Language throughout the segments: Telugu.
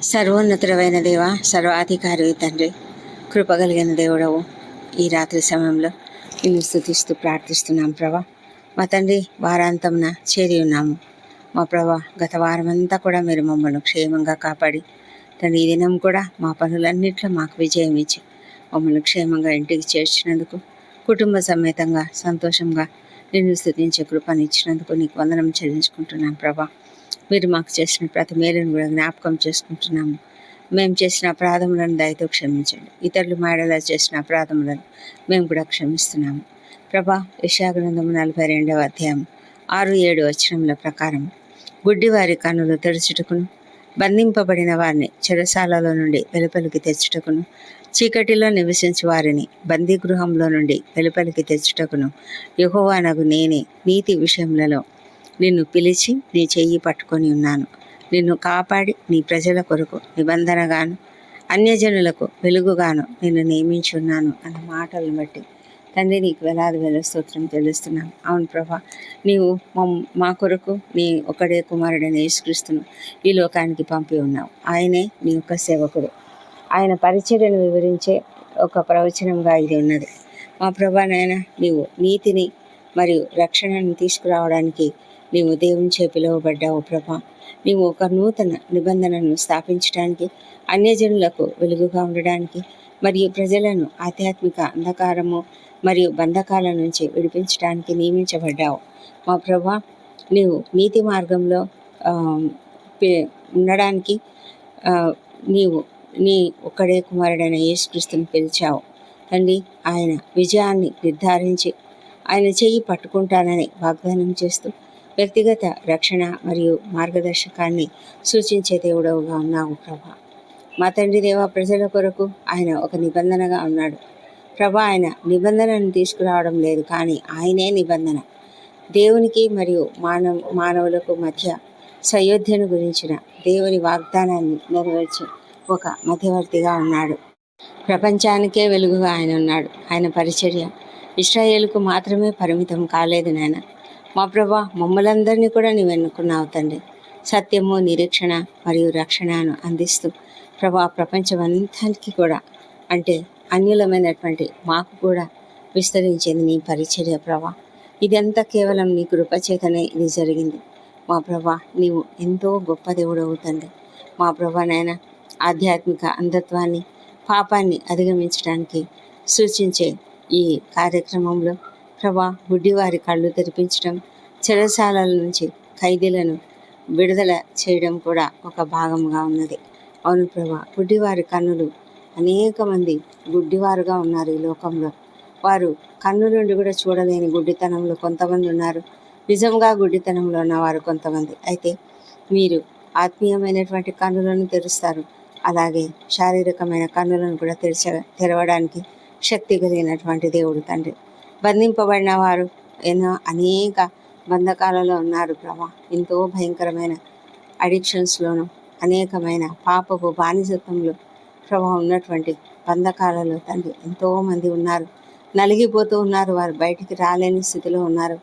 సర్వోన్నతుడైన దేవ, సర్వాధికారి తండ్రి, కృపగలిగిన దేవుడవు, ఈ రాత్రి సమయంలో నిన్ను స్తుతిస్తూ ప్రార్థిస్తున్నాం ప్రభా. మా తండ్రి, వారాంతంన చేరి ఉన్నాము మా ప్రభా. గత వారమంతా కూడా మీరు మమ్మల్ని క్షేమంగా కాపాడి తండ్రి, ఈ దినం కూడా మా పనులన్నింటిలో మాకు విజయం ఇచ్చి మమ్మల్ని క్షేమంగా ఇంటికి చేర్చినందుకు, కుటుంబ సమేతంగా సంతోషంగా నిన్ను స్తుతించే కృపనిచ్చినందుకు నీకు వందనం చెల్లించుకుంటున్నాం ప్రభా. మీరు మాకు చేసిన ప్రతి మేలును కూడా జ్ఞాపకం చేసుకుంటున్నాము. మేము చేసిన అపరాధములను దయతో క్షమించండి. ఇతరులు మాడలా చేసిన అపరాధములను మేము కూడా క్షమిస్తున్నాము ప్రభా. యెషయా గ్రంథము 42వ అధ్యాయం 6-7 వచనముల ప్రకారం గుడ్డివారి కన్నులు తెరచుటకును, బంధింపబడిన వారిని చెరసాలలో నుండి వెలుపలికి తెచ్చుటకును, చీకటిలో నివసించు వారిని బందీగృహంలో నుండి వెలుపలికి తెచ్చుటకును యెహోవానగు నేనే నీతి విషయములలో నిన్ను పిలిచి నీ చెయ్యి పట్టుకొని ఉన్నాను. నిన్ను కాపాడి నీ ప్రజల కొరకు నిబంధనగాను అన్యజనులకు వెలుగుగాను నిన్ను నియమించి ఉన్నాను అన్న మాటలను బట్టి తండ్రి నీకు వేల స్తోత్రం తెలుస్తున్నాం. అవును ప్రభా, నీవు మా కొరకు నీ ఒకడే కుమారుడైన యేసుక్రీస్తును ఈ లోకానికి పంపి ఉన్నావు. ఆయనే నీ యొక్క సేవకుడు. ఆయన పరిచర్యను వివరించే ఒక ప్రవచనంగా ఇది ఉన్నది. మా ప్రభా నాయన, నీవు నీతిని మరియు రక్షణను తీసుకురావడానికి నీవు దేవుని చే పిలువబడ్డావు ప్రభా. నీవు ఒక నూతన నిబంధనను స్థాపించడానికి, అన్యజనులకు వెలుగుగా ఉండడానికి మరియు ప్రజలను ఆధ్యాత్మిక అంధకారము మరియు బంధకాల నుంచి విడిపించడానికి నియమించబడ్డావు మా ప్రభా. నీవు నీతి మార్గంలో ఉండడానికి నీవు నీ ఒక్కడే కుమారుడైన యేసుక్రీస్తుని పిలిచావు తండ్రి. ఆయన విజయాన్ని నిర్ధారించి ఆయన చెయ్యి పట్టుకుంటానని వాగ్దానం చేస్తూ వ్యక్తిగత రక్షణ మరియు మార్గదర్శకాన్ని సూచించే దేవుడవుగా ఉన్నావు ప్రభా. మా తండ్రి దేవ, ప్రజల కొరకు ఆయన ఒక నిబంధనగా ఉన్నాడు ప్రభా. ఆయన నిబంధనను తీసుకురావడం లేదు, కానీ ఆయనే నిబంధన. దేవునికి మరియు మానవులకు మధ్య సయోధ్యను గురించిన దేవుని వాగ్దానాన్ని నెరవేర్చి ఒక మధ్యవర్తిగా ఉన్నాడు. ప్రపంచానికే వెలుగుగా ఆయన ఉన్నాడు. ఆయన పరిచర్య ఇశ్రాయేలుకు మాత్రమే పరిమితం కాలేదు నాయన. మా ప్రభా, మమ్మలందరినీ కూడా నీవు ఎన్నుకున్నావు తండ్రి. సత్యము, నిరీక్షణ మరియు రక్షణను అందిస్తూ ప్రభా, ప్రపంచమంతానికి కూడా అంటే అన్యులమైనటువంటి మాకు కూడా విస్తరించింది నీ పరిచర్య ప్రభా. ఇదంతా కేవలం నీ కృపచేతనే ఇది జరిగింది మా ప్రభా. నీవు ఎంతో గొప్ప దేవుడవు తండ్రి. మా ప్రభా నాయన, ఆధ్యాత్మిక అంధత్వాన్ని, పాపాన్ని అధిగమించడానికి సూచించే ఈ కార్యక్రమంలో ప్రభా, గుడ్డివారి కళ్ళు తెరిపించడం, చెరసాలల నుంచి ఖైదీలను విడుదల చేయడం కూడా ఒక భాగంగా ఉన్నది. అవును ప్రభా, గుడ్డివారి కన్నులు, అనేక మంది గుడ్డివారుగా ఉన్నారు ఈ లోకంలో. వారు కన్ను నుండి కూడా చూడలేని గుడ్డితనంలో కొంతమంది ఉన్నారు, నిజంగా గుడ్డితనంలో ఉన్నవారు కొంతమంది. అయితే మీరు ఆత్మీయమైనటువంటి కన్నులను తెరుస్తారు, అలాగే శారీరకమైన కన్నులను కూడా తెరవడానికి శక్తి కలిగినటువంటి దేవుడు తండ్రి. బంధింపబడిన వారు అనేక బంధకాలలో ఉన్నారు ప్రభా. ఎంతో భయంకరమైన అడిక్షన్స్లోను, అనేకమైన పాపపు బానిసత్వంలో ప్రభా ఉన్నటువంటి బంధకాలలో తండ్రి ఎంతోమంది ఉన్నారు. నలిగిపోతూ ఉన్నారు. వారు బయటికి రాలేని స్థితిలో ఉన్నారు.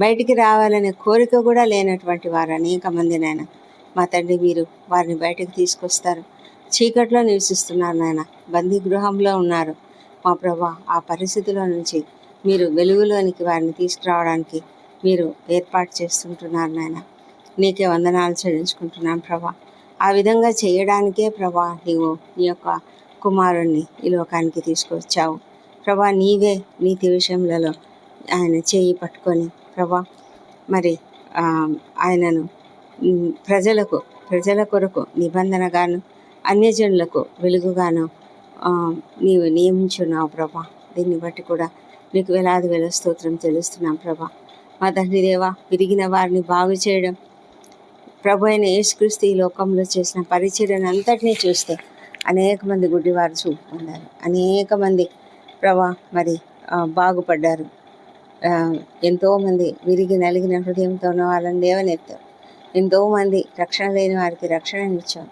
బయటికి రావాలనే కోరిక కూడా లేనటువంటి వారు అనేక మంది నాయన. మా తండ్రి, మీరు వారిని బయటకు తీసుకొస్తారు. చీకట్లో నివసిస్తున్నారు నాయన, బందీ గృహంలో ఉన్నారు మా ప్రభా. ఆ పరిస్థితిలో నుంచి మీరు వెలుగులోనికి వారిని తీసుకురావడానికి మీరు ఏర్పాటు చేస్తుంటున్నారు నాయన. నీకే వందనాలు చెల్లించుకుంటున్నాను ప్రభా. ఆ విధంగా చేయడానికే ప్రభా నీవు నీ యొక్క కుమారుణ్ణి ఈ లోకానికి తీసుకొచ్చావు ప్రభా. నీవే నీతి విషయములలో ఆయన చేయి పట్టుకొని ప్రభా, మరి ఆయనను ప్రజల కొరకు నిబంధనగాను అన్యజనులకు వెలుగుగాను నీవు నియమించున్నావు ప్రభా. దీన్ని బట్టి కూడా నీకు వేల స్తోత్రం చెల్లిస్తున్నాం ప్రభా. మా తండ్రి దేవ, విరిగిన వారిని బాగు చేయడం, ప్రభు అయిన యేసుక్రీస్తు ఈ లోకంలో చేసిన పరిచర్యను అంతటినీ చూస్తే అనేక మంది గుడ్డివారు చూపు పొందారు. అనేక మంది ప్రభా మరి బాగుపడ్డారు. ఎంతోమంది విరిగి నలిగిన హృదయంతో ఉన్న వాళ్ళని లేవనెత్తారు. ఎంతోమంది రక్షణ లేని వారికి రక్షణనిచ్చావు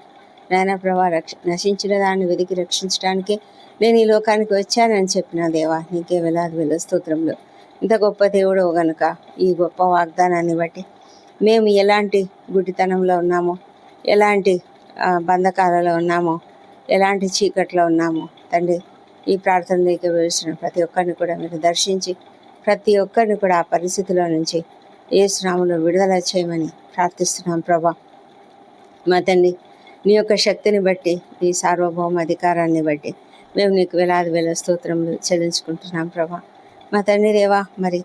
నాయన ప్రభా. నశించిన దాన్ని వెతికి రక్షించడానికే నేను ఈ లోకానికి వచ్చానని చెప్పిన దేవా, నీకే వేల స్తోత్రంలో. ఇంత గొప్ప దేవుడు గనుక ఈ గొప్ప వాగ్దానాన్ని బట్టి మేము ఎలాంటి గుడ్డితనంలో ఉన్నామో, ఎలాంటి బంధకాలలో ఉన్నామో, ఎలాంటి చీకట్లో ఉన్నామో తండ్రి, ఈ ప్రార్థనలోకి వెళ్తున్న ప్రతి ఒక్కరిని కూడా మీరు దర్శించి ప్రతి ఒక్కరిని కూడా ఆ పరిస్థితిలో నుంచి యేసు నామములో విడుదల చేయమని ప్రార్థిస్తున్నాం ప్రభా. మా తండ్రి, నీ యొక్క శక్తిని బట్టి, నీ సార్వభౌమ అధికారాన్ని బట్టి మేము నీకు వేలాది వేల స్తోత్రములు చెల్లించుకుంటున్నాం ప్రభా. మా తండ్రి దేవా, మరి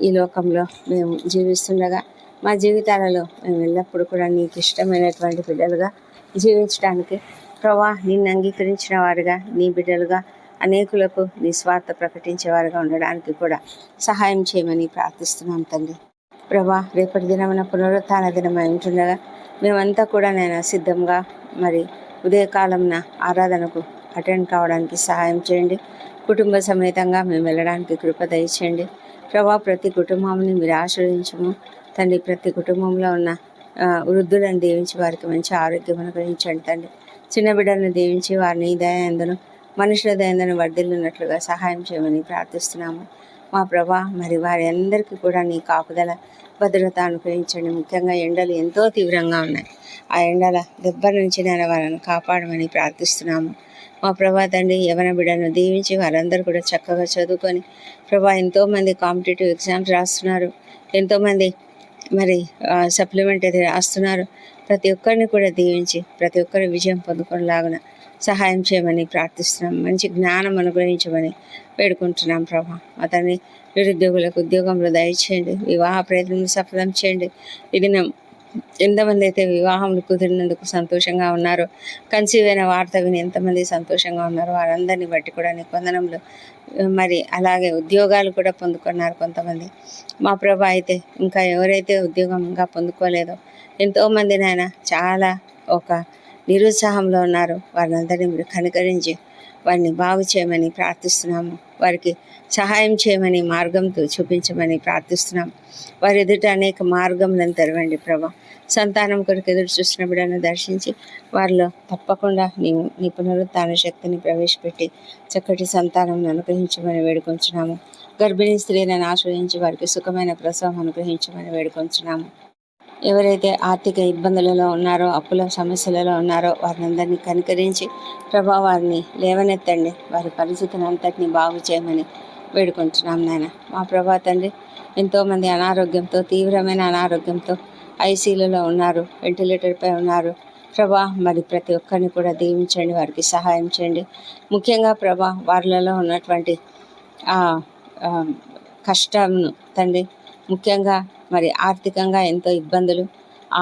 ఈ లోకంలో మేము జీవిస్తుండగా మా జీవితాలలో మేము ఎల్లప్పుడూ కూడా నీకు ఇష్టమైనటువంటి బిడ్డలుగా జీవించడానికి ప్రభా, నిన్ను అంగీకరించిన వారుగా, నీ బిడ్డలుగా అనేకులకు నీ స్వార్థ ప్రకటించేవారుగా ఉండడానికి కూడా సహాయం చేయమని ప్రార్థిస్తున్నాం తండ్రి. ప్రభా, రేపటి దినమున పునరుత్థాన దినమై ఉంటుండగా మేమంతా కూడా నేను సిద్ధంగా మరి ఉదయకాలంన ఆరాధనకు అటెండ్ కావడానికి సహాయం చేయండి. కుటుంబ సమేతంగా మేము వెళ్ళడానికి కృప దయచేయండి ప్రభా. ప్రతి కుటుంబాన్ని మీరు ఆశ్రయించము తండ్రి. ప్రతి కుటుంబంలో ఉన్న వృద్ధులను దీవించి వారికి మంచి ఆరోగ్యం అనుగ్రహించండి తండ్రి. చిన్న బిడ్డలను దీవించి వారిని దయందును మనుషుల దయందును వర్ధిల్లున్నట్లుగా సహాయం చేయమని ప్రార్థిస్తున్నాము మా ప్రభా. మరి వారి అందరికీ కూడా నీ కాపుదల భద్రత అనుగ్రహించండి. ముఖ్యంగా ఎండలు ఎంతో తీవ్రంగా ఉన్నాయి. ఆ ఎండల దెబ్బ నుంచి నేను వారిని కాపాడమని ప్రార్థిస్తున్నాము మా ప్రభా తండ్రి. యవన బిడ్డలను దీవించి వారందరూ కూడా చక్కగా చదువుకొని ప్రభా, ఎంతోమంది కాంపిటేటివ్ ఎగ్జామ్స్ రాస్తున్నారు, ఎంతోమంది మరి సప్లిమెంటరీ రాస్తున్నారు. ప్రతి ఒక్కరిని కూడా దీవించి ప్రతి ఒక్కరి విజయం పొందుకునేలాగా సహాయం చేయమని ప్రార్థిస్తున్నాం. మంచి జ్ఞానం అనుగ్రహించమని వేడుకుంటున్నాం ప్రభా. అతన్ని నిరుద్యోగులకు ఉద్యోగంలో దయచేయండి. వివాహ ప్రయత్నం సఫలం చేయండి. ఇది ఎంతమంది అయితే వివాహంలో కుదిరినందుకు సంతోషంగా ఉన్నారో, కన్సీవ్ అయిన వార్త విని ఎంతమంది సంతోషంగా ఉన్నారో వారందరినీ బట్టి కూడా నీ వందనములు. మరి అలాగే ఉద్యోగాలు కూడా పొందుకున్నారు కొంతమంది మా ప్రభా. అయితే ఇంకా ఎవరైతే ఉద్యోగంగా పొందుకోలేదో ఎంతోమంది నాయన చాలా ఒక నిరుత్సాహంలో ఉన్నారు. వారిని మీరు కనికరించి వారిని బాగు చేయమని ప్రార్థిస్తున్నాము. వారికి సహాయం చేయమని మార్గంతో చూపించమని ప్రార్థిస్తున్నాం. వారి ఎదుట అనేక మార్గములను తెరవండి ప్రభా. సంతానం కొరకు ఎదురు చూసిన బిడ్డను దర్శించి వారిలో తప్పకుండా నీ పునరుత్థాన శక్తిని ప్రవేశపెట్టి చక్కటి సంతానం అనుగ్రహించమని వేడుకొంచున్నాము. గర్భిణీ స్త్రీలను ఆశ్రయించి వారికి సుఖమైన ప్రసవం అనుగ్రహించమని వేడుకొంచున్నాము. ఎవరైతే ఆర్థిక ఇబ్బందులలో ఉన్నారో, అప్పుల సమస్యలలో ఉన్నారో వారిని కనికరించి ప్రభా వారిని లేవనెత్తండి. వారి పరిస్థితిని అంతటిని బాగు చేయమని వేడుకుంటున్నాం నాయన మా ప్రభా తండ్రి. ఎంతోమంది అనారోగ్యంతో, తీవ్రమైన అనారోగ్యంతో ఐసీయూలో ఉన్నారు, వెంటిలేటర్పై ఉన్నారు ప్రభా. మరి ప్రతి ఒక్కరిని కూడా దీవించండి, వారికి సహాయం చేయండి. ముఖ్యంగా ప్రభా, వారిలో ఉన్నటువంటి కష్టంను తండ్రి, ముఖ్యంగా మరి ఆర్థికంగా ఎంతో ఇబ్బందులు,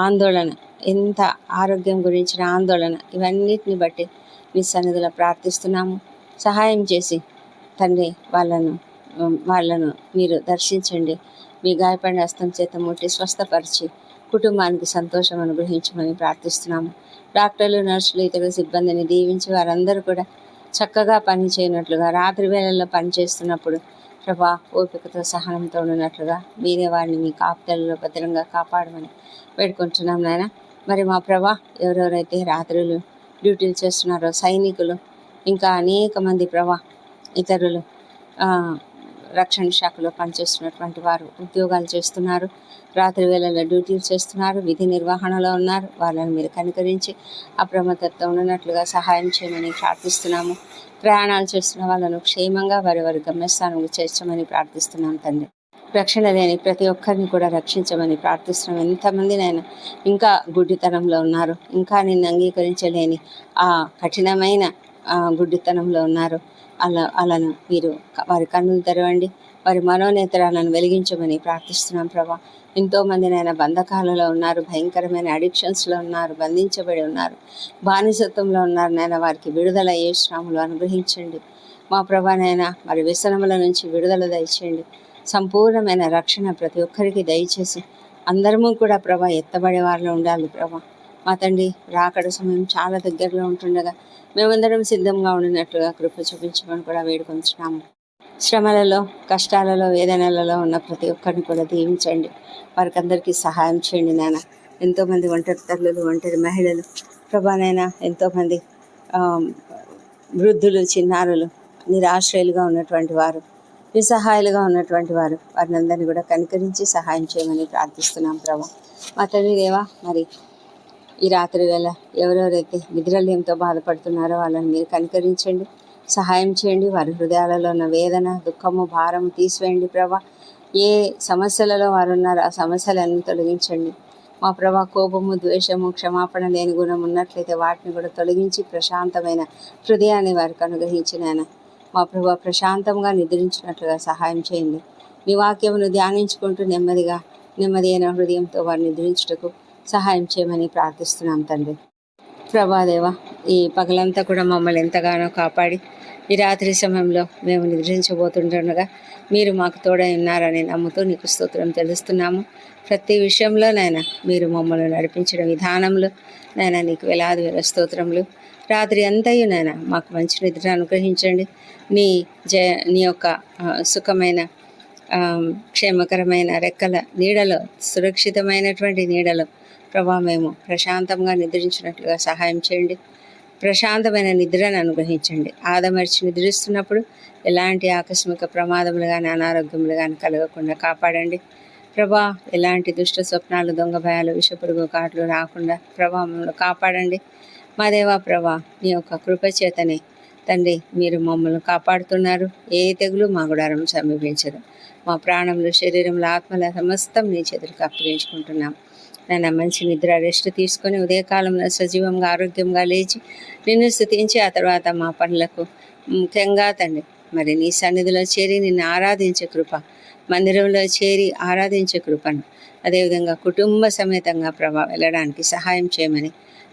ఆందోళన, ఎంత ఆరోగ్యం గురించిన ఆందోళన, ఇవన్నిటిని బట్టి మీ సన్నిధిలో ప్రార్థిస్తున్నాము. సహాయం చేసి తండ్రి వాళ్ళను మీరు దర్శించండి. మీ గాయపడిన హస్తం చేత ముట్టి స్వస్థపరిచి కుటుంబానికి సంతోషం అనుగ్రహించమని ప్రార్థిస్తున్నాము. డాక్టర్లు, నర్సులు, ఇతర సిబ్బందిని దీవించి వారందరూ కూడా చక్కగా పని చేయనట్లుగా, రాత్రి వేళల్లో పనిచేస్తున్నప్పుడు ప్రభా ఓపికతో సహనంతో ఉన్నట్లుగా మీరే వారిని మీ కాపుదలలో భద్రంగా కాపాడమని వేడుకుంటున్నాం నాయన. మరి మా ప్రభా, ఎవరెవరైతే రాత్రులు డ్యూటీలు చేస్తున్నారో, సైనికులు, ఇంకా అనేక మంది ప్రభా ఇతరులు రక్షణ శాఖలో పనిచేస్తున్నటువంటి వారు ఉద్యోగాలు చేస్తున్నారు, రాత్రి వేళల్లో డ్యూటీలు చేస్తున్నారు, విధి నిర్వహణలో ఉన్నారు. వాళ్ళని మీరు కనికరించి అప్రమత్తతో ఉన్నట్లుగా సహాయం చేయమని ప్రార్థిస్తున్నాము. ప్రయాణాలు చేస్తున్న వాళ్ళను క్షేమంగా వారి గమ్యస్థానంలో చేర్చమని ప్రార్థిస్తున్నాం తండ్రి. రక్షణ లేని ప్రతి ఒక్కరిని కూడా రక్షించమని ప్రార్థిస్తున్నాం. ఎంతమందినైనా ఇంకా గుడ్డితనంలో ఉన్నారు, ఇంకా నిన్ను అంగీకరించలేని ఆ కఠినమైన గుడ్డితనంలో ఉన్నారు. అలాను మీరు వారి కన్నులు తెరవండి, వారి మనోనేత్రాలను వెలిగించమని ప్రార్థిస్తున్నాం ప్రభా. ఎంతోమందినైనా బంధకాలలో ఉన్నారు, భయంకరమైన అడిక్షన్స్లో ఉన్నారు, బంధించబడి ఉన్నారు, బానిసత్వంలో ఉన్నారు నాయన. వారికి విడుదల యేసునామములో అనుగ్రహించండి మా ప్రభానైనా. మరి వ్యసనముల నుంచి విడుదల దయచేయండి. సంపూర్ణమైన రక్షణ ప్రతి ఒక్కరికి దయచేసి అందరము కూడా ప్రభా ఎత్తబడే వారిలో ఉండాలి ప్రభా. మా తండ్రి, రాకడ సమయం చాలా దగ్గరలో ఉంటుండగా మేమందరం సిద్ధంగా ఉండినట్లుగా కృప చూపించమని కూడా వేడుకొంచున్నాము. శ్రమలలో, కష్టాలలో, వేదనలలో ఉన్న ప్రతి ఒక్కరిని కూడా దీవించండి. వారికి అందరికీ సహాయం చేయండి నాన్న. ఎంతోమంది ఒంటరి తల్లులు, ఒంటరి మహిళలు ప్రభానైనా, ఎంతోమంది వృద్ధులు, చిన్నారులు, నిరాశ్రయులుగా ఉన్నటువంటి వారు, నిస్సహాయాలుగా ఉన్నటువంటి వారు, వారిని అందరినీ కూడా కనికరించి సహాయం చేయమని ప్రార్థిస్తున్నాం ప్రభా. మా తండ్రి దేవా, మరి ఈ రాత్రి వేళ ఎవరెవరైతే నిద్రలేమితో బాధపడుతున్నారో వాళ్ళని మీరు కనికరించండి, సహాయం చేయండి. వారి హృదయాలలో ఉన్న వేదన, దుఃఖము, భారము తీసివేయండి ప్రభా. ఏ సమస్యలలో వారు ఉన్నారో ఆ సమస్యలన్నీ తొలగించండి మా ప్రభా. కోపము, ద్వేషము, క్షమాపణ లేని గుణం ఉన్నట్లయితే వాటిని కూడా తొలగించి ప్రశాంతమైన హృదయాన్ని వారికి అనుగ్రహించిన మా ప్రభా, ప్రశాంతంగా నిద్రించినట్లుగా సహాయం చేయండి. నీ వాక్యమును ధ్యానించుకుంటూ నెమ్మది అయిన హృదయంతో వారిని నిద్రించుటకు సహాయం చేయమని ప్రార్థిస్తున్నాం తండ్రి. ప్రభాదేవ, ఈ పగలంతా కూడా మమ్మల్ని ఎంతగానో కాపాడి ఈ రాత్రి సమయంలో మేము నిద్రించబోతుండగా మీరు మాకు తోడై ఉన్నారని నమ్ముతూ నీకు స్తోత్రం తెలుస్తున్నాము. ప్రతి విషయంలో నాయనా మీరు మమ్మల్ని నడిపించిన విధానంలో నాయనా నీకు వేలాది వేల స్తోత్రములు. రాత్రి అంతయు నాయనా మాకు మంచి నిద్ర అనుగ్రహించండి. నీ యొక్క సుఖమైన క్షేమకరమైన రెక్కల నీడలో, సురక్షితమైనటువంటి నీడలో ప్రభా మేము ప్రశాంతంగా నిద్రించినట్లుగా సహాయం చేయండి. ప్రశాంతమైన నిద్రను అనుగ్రహించండి. ఆదమర్చి నిద్రిస్తున్నప్పుడు ఎలాంటి ఆకస్మిక ప్రమాదములు కానీ అనారోగ్యములు కానీ కలగకుండా కాపాడండి ప్రభా. ఎలాంటి దుష్ట స్వప్నాలు, దొంగ భయాలు, విషపురుగు కాట్లు రాకుండా ప్రభా మమ్మల్ని కాపాడండి మా దేవా. ప్రభా నీ యొక్క కృపచేతనే తండ్రి మీరు మమ్మల్ని కాపాడుతున్నారు. ఏ తెగులు మా గుడారం సమీపించదు. మా ప్రాణములు, శరీరంలో, ఆత్మల సమస్తం నీ చేతులకు అప్పగించుకుంటున్నాం. నన్ను మంచి నిద్ర రెస్ట్ తీసుకొని ఉదయకాలంలో సజీవంగా ఆరోగ్యంగా లేచి నిన్ను స్తుతించి ఆ తర్వాత మా పనులకు ముఖ్యంగా తండ్రి మరి నీ సన్నిధిలో చేరి నిన్ను ఆరాధించే కృప, మందిరంలో చేరి ఆరాధించే కృపను అదేవిధంగా కుటుంబ సమేతంగా ప్రభా వెళ్ళడానికి సహాయం చేయమని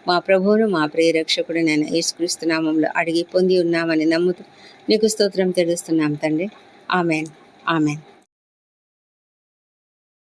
మా ప్రభువును మా ప్రియ రక్షకుడు నేను యేసుక్రీస్తు నామములో అడిగి పొంది ఉన్నామని నమ్ముతూ నీకు స్తోత్రం తెలుస్తున్నాం తండ్రి. Amen, amen.